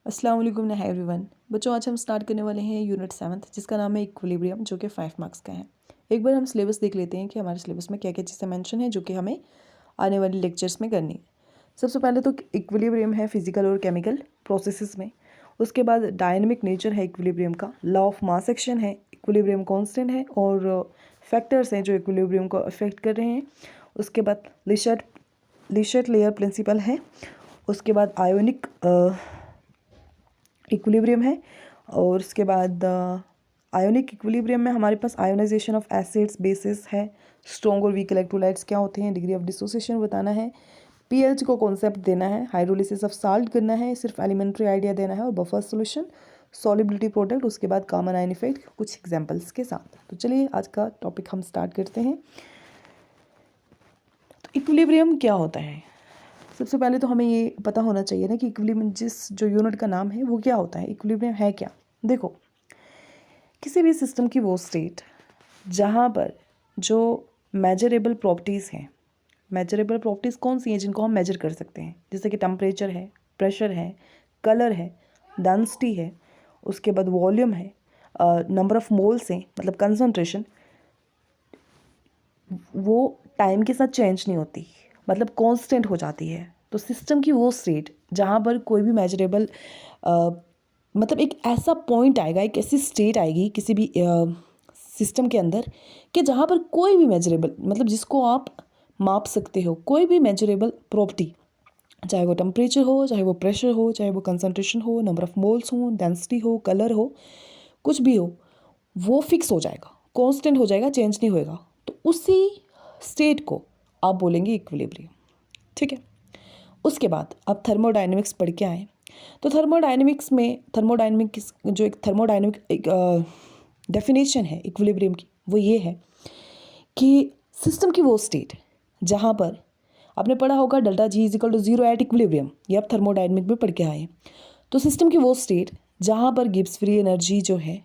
अस्सलाम वालेकुम hi everyone. बच्चों, आज हम स्टार्ट करने वाले हैं यूनिट 7 जिसका नाम है इक्विलिब्रियम, जो कि 5 मार्क्स का है। एक बार हम सिलेबस देख लेते हैं कि हमारे सिलेबस में क्या क्या चीज़ें मेंशन है जो कि हमें आने वाले लेक्चर्स में करनी है। सबसे पहले तो इक्विलिब्रियम है फिजिकल और केमिकल प्रोसेसेस में। उसके बाद डायनेमिक नेचर है इक्विलिब्रियम का, लॉ ऑफ मास एक्शन है, इक्विलिब्रियम कांस्टेंट है और फैक्टर्स हैं जो इक्विलिब्रियम को अफेक्ट कर रहे हैं। उसके बाद लिशर्ट लेयर प्रिंसिपल है। उसके बाद आयोनिक इक्विलिब्रियम है और उसके बाद आयोनिक इक्विलिब्रियम में हमारे पास आयोनाइजेशन ऑफ एसिड्स बेसिस है, स्ट्रॉन्ग और वीक इलेक्ट्रोलाइट्स क्या होते हैं, डिग्री ऑफ डिसोसिएशन बताना है, पीएच को कॉन्सेप्ट देना है, हाइड्रोलिसिस ऑफ साल्ट करना है, सिर्फ एलिमेंट्री आइडिया देना है और बफर सॉल्यूशन, सॉलिबिलिटी प्रोडक्ट, उसके बाद कॉमन आयन इफेक्ट कुछ एग्जांपल्स के साथ। तो चलिए आज का टॉपिक हम स्टार्ट करते हैं। तो इक्विलिब्रियम क्या होता है? सबसे पहले तो हमें ये पता होना चाहिए ना कि इक्विलिब्रियम जो यूनिट का नाम है वो क्या होता है, इक्विलिब्रियम है क्या। देखो, किसी भी सिस्टम की वो स्टेट जहाँ पर जो मेजरेबल प्रॉपर्टीज़ हैं, मेजरेबल प्रॉपर्टीज़ कौन सी हैं जिनको हम मेजर कर सकते हैं, जैसे कि टेम्परेचर है, प्रेशर है, कलर है, डेंसिटी है, उसके बाद वॉल्यूम है, नंबर ऑफ मोल्स हैं, मतलब कंसंट्रेशन, वो टाइम के साथ चेंज नहीं होती, मतलब कांस्टेंट हो जाती है। तो सिस्टम की वो स्टेट जहाँ पर कोई भी मेजरेबल मतलब एक ऐसा पॉइंट आएगा, एक ऐसी स्टेट आएगी किसी भी सिस्टम के अंदर कि जहाँ पर कोई भी मेजरेबल, मतलब जिसको आप माप सकते हो, कोई भी मेजरेबल प्रॉपर्टी, चाहे वो टेम्परेचर हो, चाहे वो प्रेशर हो, चाहे वो कंसंट्रेशन हो, नंबर ऑफ मोल्स हो, डेंसिटी हो, कलर हो, कुछ भी हो, वो फिक्स हो जाएगा, कांस्टेंट हो जाएगा, चेंज नहीं होएगा। तो उसी स्टेट को आप बोलेंगे इक्विलिब्रियम। ठीक है। उसके बाद अब थर्मोडायनेमिक्स पढ़ के आए तो थर्मोडायनेमिक्स में थर्मोडायनेमिक्स जो एक थर्मोडायनेमिक डेफिनेशन है इक्विलिब्रियम की, वो ये है कि सिस्टम की वो स्टेट जहाँ पर आपने पढ़ा होगा delta G is equal to zero at equilibrium, ये आप थर्मोडायनेमिक में पढ़ के आए। तो सिस्टम की वो स्टेट जहाँ पर गिब्स फ्री एनर्जी जो है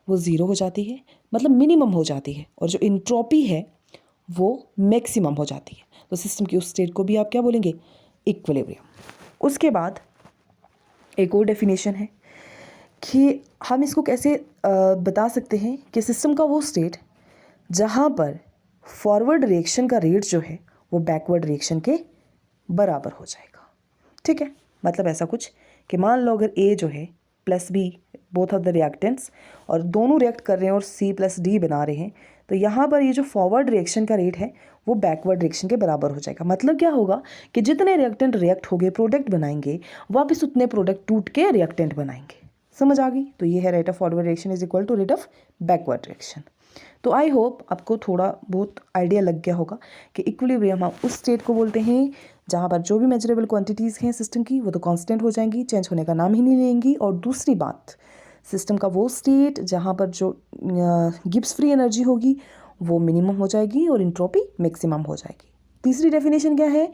वो ज़ीरो हो जाती है, मतलब मिनिमम हो जाती है, और जो इंट्रोपी है वो मैक्सिमम हो जाती है। तो सिस्टम की उस स्टेट को भी आप क्या बोलेंगे, इक्विलिब्रियम। उसके बाद एक और डेफिनेशन है कि हम इसको कैसे बता सकते हैं कि सिस्टम का वो स्टेट जहाँ पर फॉरवर्ड रिएक्शन का रेट जो है वो बैकवर्ड रिएक्शन के बराबर हो जाएगा। ठीक है, मतलब ऐसा कुछ कि मान लो अगर ए जो है plus B, both of the reactants, और दोनों रिएक्ट कर रहे हैं और सी प्लस डी बना रहे हैं, तो यहाँ पर ये जो फॉरवर्ड रिएक्शन का रेट है वो बैकवर्ड रिएक्शन के बराबर हो जाएगा। मतलब क्या होगा कि जितने रिएक्टेंट रिएक्ट हो गए प्रोडक्ट बनाएंगे, वापस उतने प्रोडक्ट टूट के रिएक्टेंट बनाएंगे। समझ आ गई? तो ये है rate of forward reaction is equal to rate of backward reaction. तो आई होप आपको थोड़ा बहुत आइडिया लग गया होगा कि इक्विलिब्रियम हम उस स्टेट को बोलते हैं जहाँ पर जो भी मेजरेबल क्वांटिटीज़ हैं सिस्टम की वो तो कांस्टेंट हो जाएंगी, चेंज होने का नाम ही नहीं लेंगी। और दूसरी बात, सिस्टम का वो स्टेट जहाँ पर जो गिब्स फ्री एनर्जी होगी वो मिनिमम हो जाएगी और इंट्रोपी मैक्सिमम हो जाएगी। तीसरी डेफिनेशन क्या है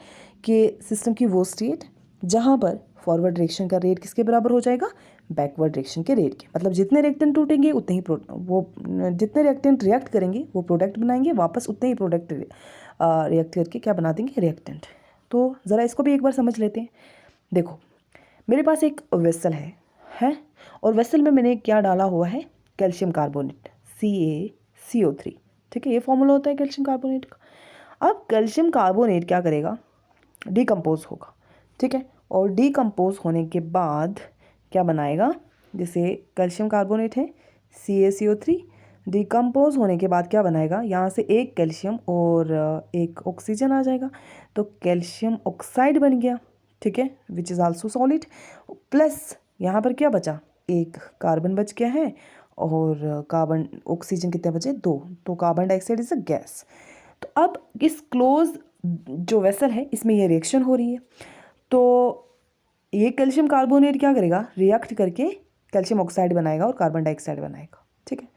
कि सिस्टम की वो स्टेट जहाँ पर फॉरवर्ड रिएक्शन का रेट किसके बराबर हो जाएगा, बैकवर्ड रिएक्शन के रेट के। मतलब जितने रिएक्टेंट टूटेंगे उतने ही जितने रिएक्टेंट रिएक्ट करेंगे वो प्रोडक्ट बनाएंगे, वापस उतने ही प्रोडक्ट रिएक्ट करके क्या बना देंगे, रिएक्टेंट। तो ज़रा इसको भी एक बार समझ लेते हैं। देखो, मेरे पास एक वेसल है और वेसल में मैंने क्या डाला हुआ है, कैल्शियम कार्बोनेट, CaCO3। ठीक है, ये फॉर्मूला होता है कैल्शियम कार्बोनेट का। अब कैल्शियम कार्बोनेट क्या करेगा, डिकम्पोज होगा। ठीक है, और डिकम्पोज होने के बाद क्या बनाएगा, जैसे कैल्शियम कार्बोनेट है CaCO3, डिकम्पोज होने के बाद क्या बनाएगा, यहाँ से एक कैल्शियम और एक ऑक्सीजन आ जाएगा, तो कैल्शियम ऑक्साइड बन गया। ठीक है, which is also solid. Plus यहाँ पर क्या बचा, एक कार्बन बच गया है और कार्बन ऑक्सीजन कितने बचे, दो, तो carbon dioxide is a gas. तो अब इस क्लोज जो वेसल है इसमें ये रिएक्शन हो रही है, तो ये कैल्शियम कार्बोनेट क्या करेगा, रिएक्ट करके कैल्शियम ऑक्साइड बनाएगा और कार्बन डाइऑक्साइड बनाएगा। ठीक है,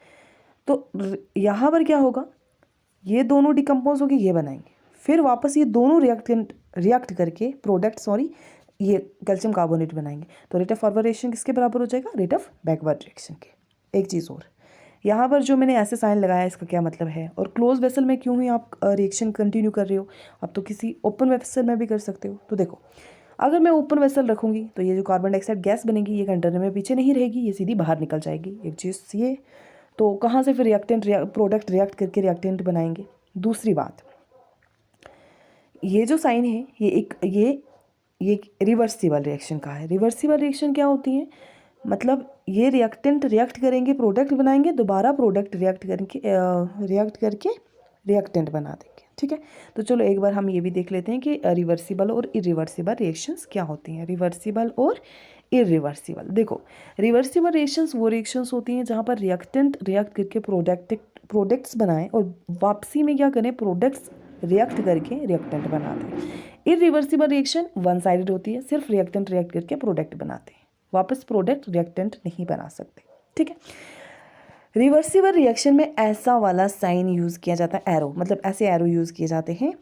तो यहाँ पर क्या होगा, ये दोनों डिकम्पोज होके ये बनाएंगे, फिर वापस ये दोनों रिएक्ट करके ये कैल्शियम कार्बोनेट बनाएंगे। तो रेट ऑफ फॉरवर्ड रिएक्शन किसके बराबर हो जाएगा, रेट ऑफ बैकवर्ड रिएक्शन के। एक चीज़ और, यहाँ पर जो मैंने ऐसे साइन लगाया इसका क्या मतलब है, और क्लोज वेसल में क्यों ही आप रिएक्शन कंटिन्यू कर रहे हो, आप तो किसी ओपन वेसल में भी कर सकते हो। तो देखो, अगर मैं ओपन वेसल रखूँगी तो ये जो कार्बन डाइऑक्साइड गैस बनेगी ये कंटेनर में पीछे नहीं रहेगी, ये सीधी बाहर निकल जाएगी। एक चीज़ ये, तो कहाँ से फिर रिएक्टेंट प्रोडक्ट रिएक्ट करके रिएक्टेंट बनाएंगे। दूसरी बात, ये जो साइन है ये रिवर्सिबल रिएक्शन का है। रिवर्सिबल रिएक्शन क्या होती है, मतलब ये रिएक्टेंट रिएक्ट करेंगे प्रोडक्ट बनाएंगे, दोबारा प्रोडक्ट रिएक्ट करके रिएक्टेंट बना देंगे। ठीक है, तो चलो एक बार हम ये भी देख लेते हैं कि रिवर्सिबल और इरिवर्सिबल रिएक्शंस क्या होती हैं। रिवर्सिबल और इरिवर्सिबल, देखो रिवर्सिबल रिएक्शंस वो रिएक्शंस होती हैं जहाँ पर रिएक्टेंट रिएक्ट करके प्रोडक्ट्स बनाएं और वापसी में क्या करें, प्रोडक्ट्स रिएक्ट करके रिएक्टेंट बना दें। इरिवर्सिबल रिएक्शन वन साइडेड होती है, सिर्फ रिएक्टेंट रिएक्ट करके प्रोडक्ट बनाते हैं, वापस प्रोडक्ट रिएक्टेंट नहीं बना सकते। ठीक है, रिवर्सिबल रिएक्शन में ऐसा वाला साइन यूज़ किया जाता है, एरो, मतलब ऐसे एरो यूज़ किए जाते हैं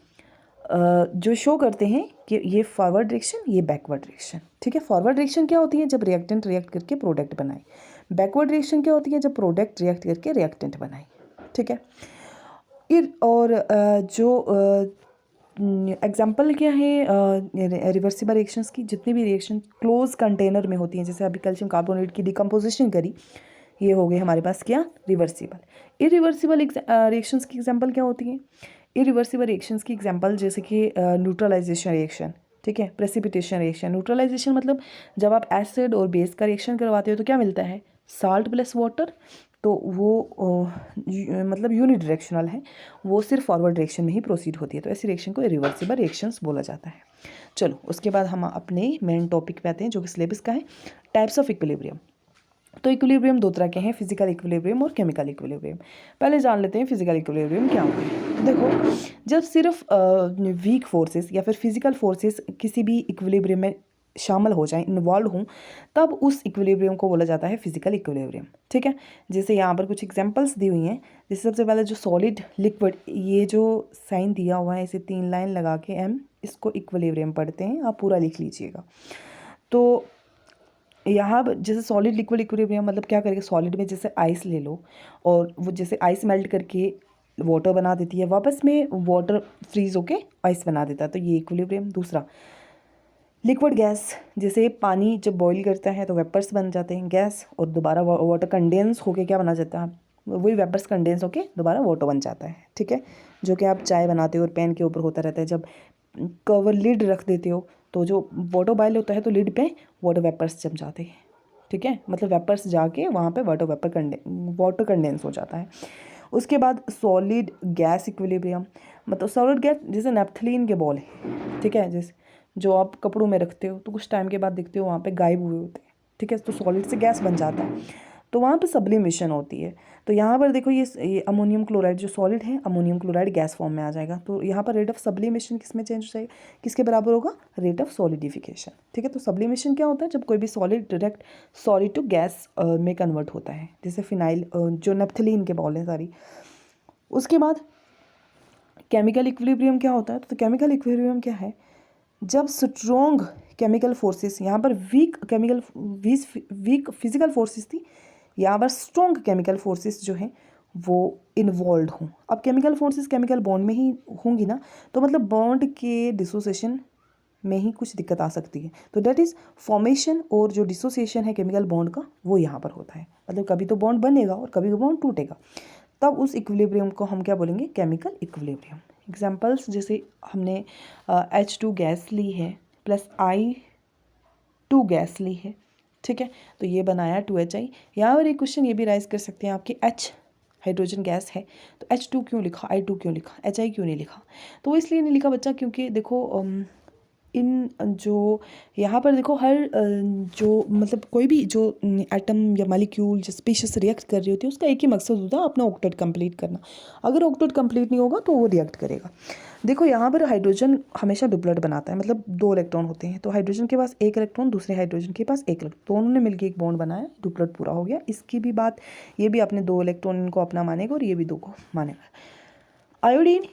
जो शो करते हैं कि ये फॉरवर्ड डायरेक्शन, ये बैकवर्ड डायरेक्शन। ठीक है, फॉरवर्ड डायरेक्शन क्या होती है, जब रिएक्टेंट रिएक्ट करके प्रोडक्ट बनाए। बैकवर्ड डायरेक्शन क्या होती है, जब प्रोडक्ट रिएक्ट करके रिएक्टेंट बनाए। ठीक है, और जो एग्जाम्पल क्या है रिवर्सिबल रिएक्शंस की, जितनी भी रिएक्शन क्लोज कंटेनर में होती हैं, जैसे अभी कैल्शियम कार्बोनेट की डिकम्पोजिशन करी, ये हो गए हमारे पास क्या, रिवर्सिबल। इरिवर्सिबल रिएक्शंस की एग्जांपल क्या होती है, इरिवर्सिबल रिएक्शंस की एग्जांपल जैसे कि न्यूट्रलाइजेशन रिएक्शन। ठीक है, प्रेसिपिटेशन रिएक्शन। न्यूट्रलाइजेशन मतलब जब आप एसिड और बेस का रिएक्शन करवाते हो तो क्या मिलता है, साल्ट प्लस वाटर, तो वो मतलब यूनिडायरेक्शनल है, वो सिर्फ फॉरवर्ड डायरेक्शन में ही प्रोसीड होती है, तो ऐसी रिएक्शन को इरिवर्सिबल रिएक्शंस बोला जाता है। चलो उसके बाद हम अपने मेन टॉपिक पे आते हैं जो कि सिलेबस का है, टाइप्स ऑफ इक्विलिब्रियम। तो इक्विलिब्रियम दो तरह के हैं, फिजिकल इक्विलिब्रियम और केमिकल इक्विलिब्रियम। पहले जान लेते हैं फिजिकल इक्विलिब्रियम क्या होता है। तो देखो, जब सिर्फ वीक फोर्सेस या फिर फिजिकल फोर्सेस किसी भी इक्विलिब्रियम में शामिल हो जाएं, इन्वॉल्व हों, तब उस इक्विलिब्रियम को बोला जाता है फिजिकल इक्विलिब्रियम। ठीक है, जैसे यहाँ पर कुछ एग्जांपल्स दी हुई हैं। जैसे सबसे पहले जो सॉलिड लिक्विड, ये जो साइन दिया हुआ है, इसे 3 लाइन लगा के एम, इसको इक्विलिब्रियम पढ़ते हैं, आप पूरा लिख लीजिएगा। तो यहाँ जैसे सॉलिड लिक्विड इक्विलिब्रियम मतलब क्या करेगा, सॉलिड में जैसे आइस ले लो और वो जैसे आइस मेल्ट करके वाटर बना देती है, वापस में वाटर फ्रीज होके आइस बना देता है, तो ये इक्विलिब्रियम। दूसरा, लिक्विड गैस, जैसे पानी जब बॉईल करता है तो वेपर्स बन जाते हैं गैस, और दोबारा वाटर कंडेंस होके क्या बना जाता है, वही वेपर्स कंडेंस होके दोबारा वाटर बन जाता है। ठीक है, जो कि आप चाय बनाते हो और पैन के ऊपर होता रहता है, जब कवर लिड रख देते हो तो जो वाटर बॉयल होता है तो लिड पे वाटर वेपर्स जम जाते हैं। ठीक है, मतलब वेपर्स जाके वहाँ पे वाटर कंडेंस हो जाता है। उसके बाद सॉलिड गैस इक्विलिब्रियम, मतलब सॉलिड गैस जैसे नेपथलीन के बॉल है। ठीक है, जैसे जो आप कपड़ों में रखते हो तो कुछ टाइम के बाद देखते हो वहाँ पे गायब हुए होते हैं। ठीक है, तो सॉलिड से गैस बन जाता है, तो वहाँ पे सब्लिमेशन होती है। तो यहाँ पर देखो ये अमोनियम क्लोराइड जो सॉलिड है, अमोनियम क्लोराइड गैस फॉर्म में आ जाएगा, तो यहाँ पर रेट ऑफ सब्लिमेशन किस में चेंज हो जाएगा, किसके बराबर होगा, रेट ऑफ सॉलिडिफिकेशन। ठीक है, तो सब्लिमेशन क्या होता है, जब कोई भी solid direct solid to gas में कन्वर्ट होता है, जैसे फिनाइल जो नेपथलीन के बॉल है सारी। उसके बाद केमिकल इक्विलिब्रियम क्या होता है, तो केमिकल इक्विलिब्रियम क्या है, जब स्ट्रॉन्ग केमिकल फोर्सेस, यहाँ पर वीक फिजिकल फोर्सेस थी, यहाँ पर स्ट्रॉन्ग केमिकल फोर्सेस जो हैं वो इन्वॉल्व हों। अब केमिकल फोर्सेस केमिकल बॉन्ड में ही होंगी ना, तो मतलब बॉन्ड के डिसोसिएशन में ही कुछ दिक्कत आ सकती है, तो दैट इज़ फॉर्मेशन और जो डिसोसिएशन है केमिकल बॉन्ड का वो यहाँ पर होता है। मतलब कभी तो बॉन्ड बनेगा और कभी तो बॉन्ड टूटेगा, तब उस इक्विलिब्रियम को हम क्या बोलेंगे, केमिकल इक्विलिब्रियम। एग्जांपल्स जैसे हमने H2 गैस ली है प्लस I2 गैस ली है। ठीक है, तो ये बनाया 2HI। यहाँ पर एक क्वेश्चन ये भी राइज कर सकते हैं आपकी, H हाइड्रोजन गैस है तो H2 क्यों लिखा, I2 क्यों लिखा, HI क्यों नहीं लिखा। तो इसलिए नहीं लिखा बच्चा क्योंकि देखो इन जो यहाँ पर देखो हर जो मतलब कोई भी जो एटम या मॉलिक्यूल जो स्पीशीज रिएक्ट कर रही होती है उसका एक ही मकसद होता है, अपना ऑक्टेट कंप्लीट करना। अगर ऑक्टेट कंप्लीट नहीं होगा तो वो रिएक्ट करेगा। देखो यहाँ पर हाइड्रोजन हमेशा डुप्लेट बनाता है, मतलब 2 इलेक्ट्रॉन होते हैं, तो हाइड्रोजन के पास 1 इलेक्ट्रॉन, दूसरे हाइड्रोजन के पास 1 इलेक्ट्रॉन, दोनों ने मिलकर एक बॉन्ड बनाया, डुप्लेट पूरा हो गया। इसकी भी बात, ये भी अपने 2 इलेक्ट्रॉन इनको अपना मानेगा और ये भी 2 को मानेगा। आयोडीन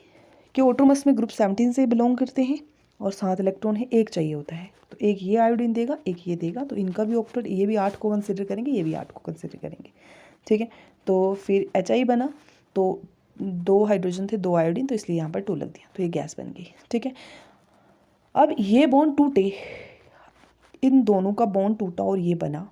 के ऑटोमर्स में ग्रुप 17 से बिलोंग करते हैं और 7 इलेक्ट्रॉन है, 1 चाहिए होता है, तो एक ये आयोडीन देगा, एक ये देगा, तो इनका भी ऑक्टेट, ये भी 8 को कंसिडर करेंगे, ये भी 8 को कंसिडर करेंगे। ठीक है, तो फिर HI बना, तो 2 हाइड्रोजन थे 2 आयोडीन, तो इसलिए यहाँ पर 2 लग दिया, तो ये गैस बन गई। ठीक है, अब ये बॉन्ड टूटे इन दोनों का बॉन्ड टूटा और ये बना,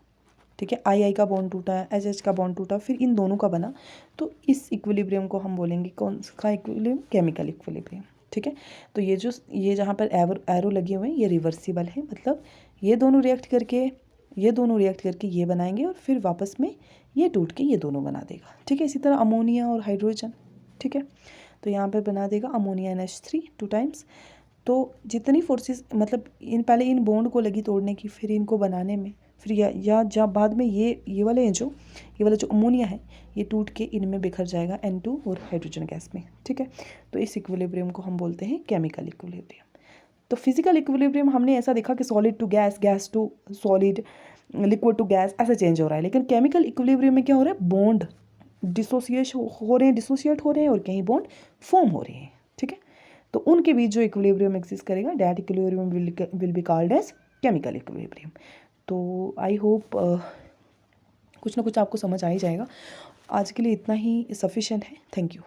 ठीक है, आई का बॉन्ड टूटा है, एच का बॉन्ड टूटा, फिर इन दोनों का बना, तो इस इक्विलिब्रियम को हम बोलेंगे कौन सा इक्विलिब्रियम? केमिकल इक्विलिब्रियम, ठीक है। तो ये जहाँ पर एरो लगे हुए हैं ये रिवर्सिबल है, मतलब ये दोनों रिएक्ट करके ये बनाएंगे और फिर वापस में ये टूट के ये दोनों बना देगा, ठीक है। इसी तरह अमोनिया और हाइड्रोजन, ठीक है, तो यहाँ पर बना देगा अमोनिया NH3 2 टाइम्स। तो जितनी फोर्सेस मतलब पहले इन बॉन्ड को लगी तोड़ने की, फिर इनको बनाने में, फिर या जब बाद में ये वाला जो अमोनिया है ये टूट के इनमें बिखर जाएगा N2 और हाइड्रोजन गैस में, ठीक है। तो इस इक्विलिब्रियम को हम बोलते हैं केमिकल इक्विलिब्रियम। तो फिजिकल इक्विलिब्रियम हमने ऐसा देखा कि solid to gas, gas to solid, liquid to gas, ऐसे चेंज हो रहा है। लेकिन केमिकल इक्विलिब्रियम में क्या हो रहा है? बॉन्ड डिसोसिएट हो रहे हैं और कहीं बॉन्ड फॉर्म हो रहे हैं, ठीक है। तो उनके बीच जो इक्विलिब्रियम एग्जिस्ट करेगा, that equilibrium will be called as chemical equilibrium. तो आई होप कुछ ना कुछ आपको समझ आ ही जाएगा। आज के लिए इतना ही सफिशिएंट है। Thank you.